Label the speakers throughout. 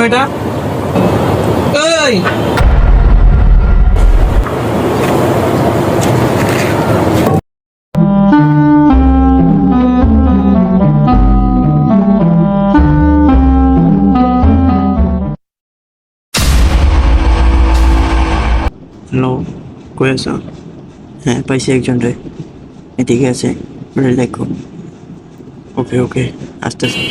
Speaker 1: এটা? এই
Speaker 2: হ্যালো, কই আছো? হ্যাঁ, পাইছি একজন রে। এদিকে আছে, ওরে দেখো। ওকে ওকে, আসতেছে।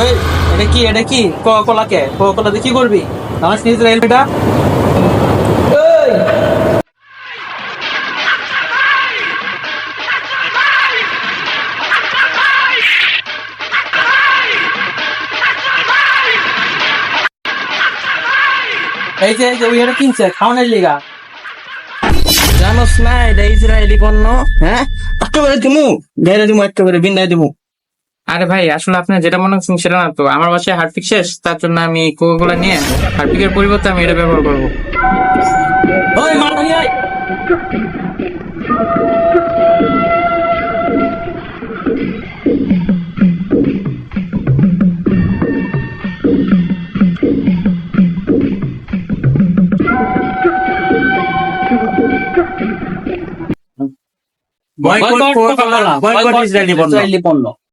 Speaker 1: এই এটা কি কোকা-কোলা কে? কোকা-কোলা দিয়ে কি করবি? জানিস না ইসরায়েল এটা? এই এই যে ওই এটা কিনছে খাওয়ানোর লিগা।
Speaker 2: জানোস না এটা ইসরায়েলি পণ্য? হ্যাঁ, একেবারে দিমু, গাইরা দিমু, একেবারে বিন্দায় দিমু।
Speaker 3: আরে ভাই, আসলে আপনি যেটা মনে করছেন সেটা না তো। আমার বাসায় হারপিক শেষ, তার জন্য আমি কোকাকোলা নিয়ে হারপিকের পরিবর্তে আমি এটা ব্যবহার করবো।
Speaker 1: ওই মারা নিয়ে আয়।
Speaker 2: বয়কট কোকা-কোলা, বয়কট ইসরায়েলি পণ্য।
Speaker 1: ইসরায়েলি পণ্য।